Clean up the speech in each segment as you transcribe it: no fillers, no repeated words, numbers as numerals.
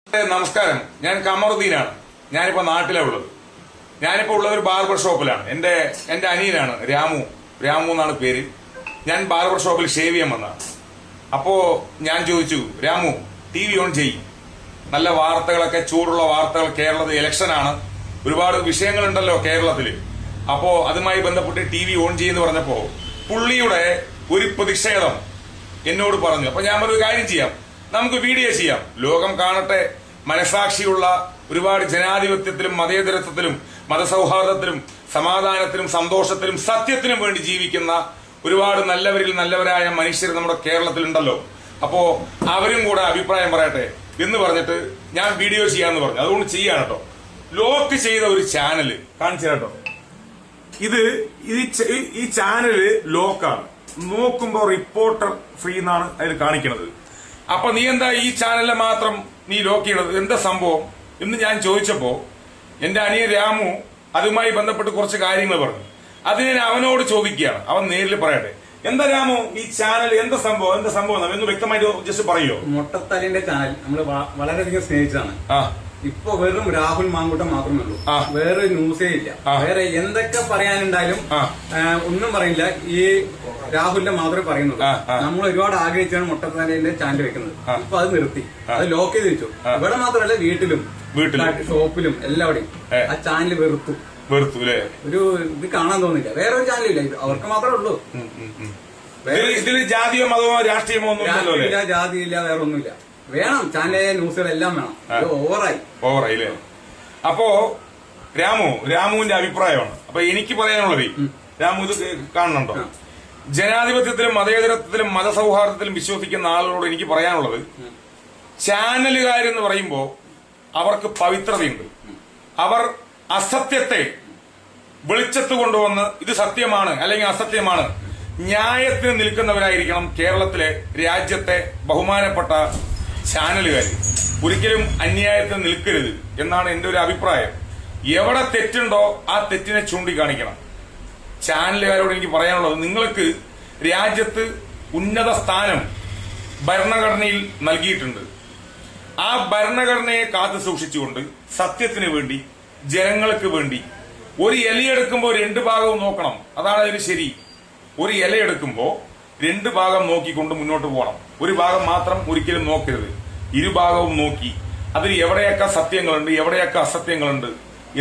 നമസ്കാരം. ഞാൻ കമറുദ്ദീനാണ്. ഞാനിപ്പോ നാട്ടിലാണ് ഉള്ളത്. ഞാനിപ്പോ ഉള്ള ഒരു ബാർബർ ഷോപ്പിലാണ്. എന്റെ അനിയനാണ് രാമു എന്നാണ് പേര്. ഞാൻ ബാർബർ ഷോപ്പിൽ ഷേവ് ചെയ്യാൻ വന്നതാണ്. അപ്പോ ഞാൻ ചോദിച്ചു, രാമു TV ഓൺ ചെയ്യും, നല്ല വാർത്തകളൊക്കെ, ചൂടുള്ള വാർത്തകൾ. കേരളത്തിൽ ഇലക്ഷനാണ്, ഒരുപാട് വിഷയങ്ങളുണ്ടല്ലോ കേരളത്തില്. അപ്പോ അതുമായി ബന്ധപ്പെട്ട് TV ഓൺ ചെയ്യുന്നു പറഞ്ഞപ്പോ പുള്ളിയുടെ ഒരു പ്രതിഷേധം എന്നോട് പറഞ്ഞു. അപ്പൊ ഞാൻ ഒരു കാര്യം ചെയ്യാം, നമുക്ക് വീഡിയോ ചെയ്യാം, ലോകം കാണട്ടെ. മനസാക്ഷിയുള്ള ഒരുപാട് ജനാധിപത്യത്തിലും മതേതരത്വത്തിലും മതസൗഹാർദ്ദത്തിലും സമാധാനത്തിലും സന്തോഷത്തിലും സത്യത്തിനും വേണ്ടി ജീവിക്കുന്ന ഒരുപാട് നല്ലവരായ മനുഷ്യർ നമ്മുടെ കേരളത്തിലുണ്ടല്ലോ. അപ്പോ അവരും കൂടെ അഭിപ്രായം പറയട്ടെ എന്ന് പറഞ്ഞിട്ട് ഞാൻ വീഡിയോ ചെയ്യാന്ന് പറഞ്ഞു. അതുകൊണ്ട് ചെയ്യാൻ കേട്ടോ. ലോക്ക് ചെയ്ത ഒരു ചാനല് കാണിച്ചു കേട്ടോ. ഈ ചാനല് ലോക്കാണ്. നോക്കുമ്പോ റിപ്പോർട്ടർ ഫ്രീ എന്നാണ് അതിൽ കാണിക്കുന്നത്. അപ്പൊ നീ എന്താ ഈ ചാനലിനെ മാത്രം നീ ലോക്ക് ചെയ്യണത്, എന്താ സംഭവം എന്ന് ഞാൻ ചോദിച്ചപ്പോ എന്റെ അനിയൻ രാമു അതുമായി ബന്ധപ്പെട്ട് കുറച്ച് കാര്യങ്ങൾ പറഞ്ഞു. അത് ഞാൻ അവനോട് ചോദിക്കുകയാണ്, അവൻ നേരിൽ പറയട്ടെ. എന്താ രാമു ഈ ചാനൽ എന്താ സംഭവം എന്ന് വ്യക്തമായിട്ട് ജസ്റ്റ് പറയോ? മൊട്ടത്തലിന്റെ ചാനൽ നമ്മൾ വളരെയധികം സ്നേഹിച്ചതാണ്. ഇപ്പൊ വെറും രാഹുൽ മാങ്കൂട്ടം മാത്രമേ ഉള്ളൂ, വേറെ ന്യൂസേ ഇല്ല. വേറെ എന്തൊക്കെ പറയാനുണ്ടായാലും ഒന്നും പറയില്ല, ഈ രാഹുലിന്റെ മാത്രമേ പറയുന്നുള്ളൂ. നമ്മൾ ഒരുപാട് ആഗ്രഹിച്ചാണ് മൊട്ടത്തലിന്റെ ചാനൽ വെക്കുന്നത്. ഇപ്പൊ അത് നിർത്തി, അത് ലോക്ക് ചെയ്ത് വെച്ചു. ഇവിടെ മാത്രമല്ല, വീട്ടിലും ഷോപ്പിലും എല്ലാവിടെയും ആ ചാനൽ വെറുത്തു. ഒരു ഇത് കാണാൻ തോന്നില്ല. വേറെ ഒരു ചാനലില്ല, അവർക്ക് മാത്രമേ ഉള്ളൂ. ഇതിൽ ജാതിയോ മതമോ രാഷ്ട്രീയമോ ഇല്ല, ജാതിയില്ല, വേറെ ഒന്നുമില്ല. വേണം ചാനലിലെ ന്യൂസുകളെല്ലാം വേണം. ഓവറായില്ലേ? അപ്പോ രാമുവിന്റെ അഭിപ്രായമാണ്. അപ്പൊ എനിക്ക് പറയാനുള്ളത്, രാമു ഇത് കാണുന്നുണ്ടോ? ജനാധിപത്യത്തിലും മതേതരത്വത്തിലും മതസൗഹാർദ്ദത്തിലും വിശ്വസിക്കുന്ന ആളുകളോട് എനിക്ക് പറയാനുള്ളത്, ചാനലുകാരെന്ന് പറയുമ്പോ അവർക്ക് പവിത്രതയുണ്ട്. അവർ അസത്യത്തെ വെളിച്ചത്ത് കൊണ്ടുവന്ന് ഇത് സത്യമാണ് അല്ലെങ്കിൽ അസത്യമാണ്, ന്യായത്തിന് നിൽക്കുന്നവരായിരിക്കണം കേരളത്തിലെ രാജ്യത്തെ ബഹുമാനപ്പെട്ട ചാനലുകാർ. ഒരിക്കലും അന്യായത്തിന് നിൽക്കരുത് എന്നാണ് എന്റെ ഒരു അഭിപ്രായം. എവിടെ തെറ്റുണ്ടോ ആ തെറ്റിനെ ചൂണ്ടിക്കാണിക്കണം. ചാനലുകാരോട് എനിക്ക് പറയാനുള്ളത്, നിങ്ങൾക്ക് രാജ്യത്ത് ഉന്നത സ്ഥാനം ഭരണഘടനയിൽ നൽകിയിട്ടുണ്ട്. ആ ഭരണഘടനയെ കാത്തു സൂക്ഷിച്ചുകൊണ്ട് സത്യത്തിന് വേണ്ടി, ജനങ്ങൾക്ക് വേണ്ടി ഒരു ഇലയെടുക്കുമ്പോൾ 2 ഭാഗവും നോക്കണം. അതാണ് അതിന് ശരി. ഒരു ഇലയെടുക്കുമ്പോൾ 2 ഭാഗം നോക്കിക്കൊണ്ട് മുന്നോട്ട് പോകണം. ഒരു ഭാഗം മാത്രം ഒരിക്കലും നോക്കരുത്. ഇരുഭാഗവും നോക്കി അതിൽ എവിടെയൊക്കെ സത്യങ്ങളുണ്ട്, എവിടെയൊക്കെ അസത്യങ്ങളുണ്ട്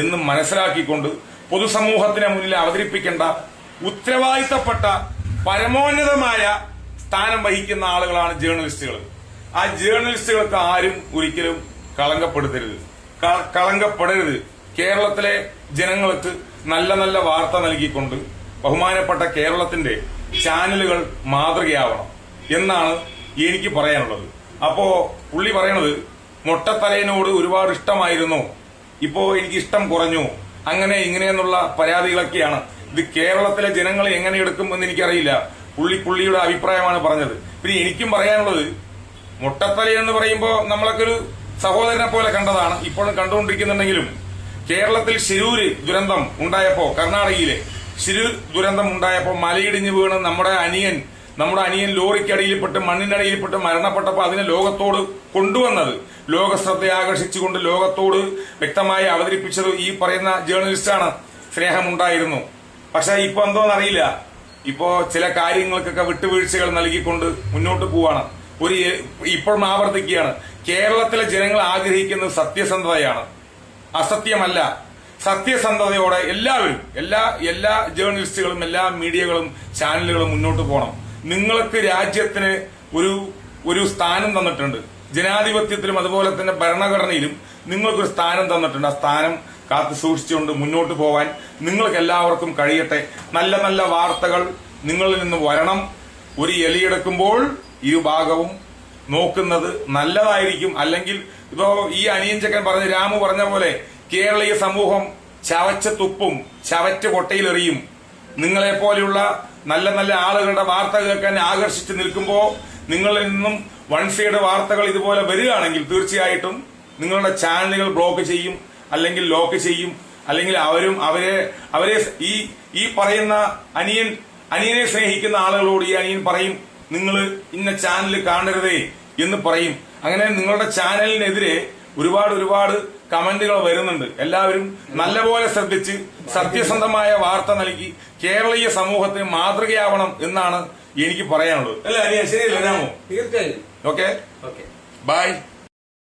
എന്ന് മനസ്സിലാക്കിക്കൊണ്ട് പൊതുസമൂഹത്തിന് മുന്നിൽ അവതരിപ്പിക്കേണ്ട ഉത്തരവാദിത്തപ്പെട്ട പരമോന്നതമായ സ്ഥാനം വഹിക്കുന്ന ആളുകളാണ് ജേർണലിസ്റ്റുകൾ. ആ ജേർണലിസ്റ്റുകൾക്ക് ആരും ഒരിക്കലും കളങ്കപ്പെടരുത്. കേരളത്തിലെ ജനങ്ങൾക്ക് നല്ല വാർത്ത നൽകിക്കൊണ്ട് ബഹുമാനപ്പെട്ട കേരളത്തിന്റെ ചാനലുകൾ മാതൃകയാവണം എന്നാണ് എനിക്ക് പറയാനുള്ളത്. അപ്പോ പുള്ളി പറയണത്, മൊട്ടത്തലേനോട് ഒരുപാട് ഇഷ്ടമായിരുന്നു, ഇപ്പോ എനിക്ക് ഇഷ്ടം കുറഞ്ഞു, അങ്ങനെ ഇങ്ങനെയെന്നുള്ള പരാതികളൊക്കെയാണ്. ഇത് കേരളത്തിലെ ജനങ്ങൾ എങ്ങനെ എടുക്കും എന്ന് എനിക്കറിയില്ല. പുള്ളിയുടെ അഭിപ്രായമാണ് പറഞ്ഞത്. പിന്നെ എനിക്കും പറയാനുള്ളത്, മൊട്ടത്തലേ എന്ന് പറയുമ്പോൾ നമ്മളൊക്കെ ഒരു സഹോദരനെ പോലെ കണ്ടതാണ്, ഇപ്പോഴും കണ്ടുകൊണ്ടിരിക്കുന്നുണ്ടെങ്കിലും കേരളത്തിൽ ശിരൂര് ദുരന്തം ഉണ്ടായപ്പോ, കർണാടകയിലെ ശിരൂർ ദുരന്തം ഉണ്ടായപ്പോ മലയിടിഞ്ഞ് വീണ് നമ്മുടെ അനിയൻ ലോറിക്കടിയിൽപ്പെട്ട് മണ്ണിനടിയിൽപ്പെട്ട് മരണപ്പെട്ടപ്പോൾ അതിനെ ലോകത്തോട് കൊണ്ടുവന്നത്, ലോകശ്രദ്ധയെ ആകർഷിച്ചുകൊണ്ട് ലോകത്തോട് വ്യക്തമായി അവതരിപ്പിച്ചത് ഈ പറയുന്ന ജേർണലിസ്റ്റാണ്. സ്നേഹമുണ്ടായിരുന്നു. പക്ഷെ ഇപ്പൊ എന്തോന്നറിയില്ല, ഇപ്പോ ചില കാര്യങ്ങൾക്കൊക്കെ വിട്ടുവീഴ്ചകൾ നൽകിക്കൊണ്ട് മുന്നോട്ട് പോവാണ്. ഇപ്പോഴും ആവർത്തിക്കുകയാണ്, കേരളത്തിലെ ജനങ്ങൾ ആഗ്രഹിക്കുന്നത് സത്യസന്ധതയാണ്, അസത്യമല്ല. സത്യസന്ധതയോടെ എല്ലാവരും, എല്ലാ ജേർണലിസ്റ്റുകളും, എല്ലാ മീഡിയകളും, ചാനലുകളും മുന്നോട്ട് പോകണം. നിങ്ങൾക്ക് രാജ്യത്തിന് ഒരു സ്ഥാനം തന്നിട്ടുണ്ട്. ജനാധിപത്യത്തിലും അതുപോലെ തന്നെ ഭരണഘടനയിലും നിങ്ങൾക്കൊരു സ്ഥാനം തന്നിട്ടുണ്ട്. ആ സ്ഥാനം കാത്തു സൂക്ഷിച്ചുകൊണ്ട് മുന്നോട്ട് പോകാൻ നിങ്ങൾക്ക് എല്ലാവർക്കും കഴിയട്ടെ. നല്ല വാർത്തകൾ നിങ്ങളിൽ നിന്ന് വരണം. ഒരു ഇലയെടുക്കുമ്പോൾ ഇരുഭാഗവും നോക്കുന്നത് നല്ലതായിരിക്കും. അല്ലെങ്കിൽ ഇപ്പോ ഈ അനിയൻ ചക്കൻ പറഞ്ഞ, രാമു പറഞ്ഞ പോലെ കേരളീയ സമൂഹം ചവച്ച തുപ്പും, ചവറ്റ് കൊട്ടയിലെറിയും. നിങ്ങളെപ്പോലെയുള്ള നല്ല ആളുകളുടെ വാർത്ത കേൾക്കാൻ ആകർഷിച്ച് നിൽക്കുമ്പോൾ നിങ്ങളിൽ നിന്നും വൺ സൈഡ് വാർത്തകൾ ഇതുപോലെ വരികയാണെങ്കിൽ തീർച്ചയായിട്ടും നിങ്ങളുടെ ചാനലുകൾ ബ്ലോക്ക് ചെയ്യും, അല്ലെങ്കിൽ ലോക്ക് ചെയ്യും. അല്ലെങ്കിൽ അവരെ ഈ പറയുന്ന അനിയനെ സ്നേഹിക്കുന്ന ആളുകളോട് ഈ അനിയൻ പറയും, നിങ്ങൾ ഇന്ന ചാനൽ കാണരുതേ എന്ന് പറയും. അങ്ങനെ നിങ്ങളുടെ ചാനലിനെതിരെ ഒരുപാട് കമന്റുകൾ വരുന്നുണ്ട്. എല്ലാവരും നല്ലപോലെ ശ്രദ്ധിച്ച് സത്യസന്ധമായ വാർത്ത നൽകി കേരളീയ സമൂഹത്തിന് മാതൃകയാവണം എന്നാണ് എനിക്ക് പറയാനുള്ളത്. അല്ല അനിയ, ശരിയല്ലേ രാമു? തീർച്ചയായും. Okay, okay, by.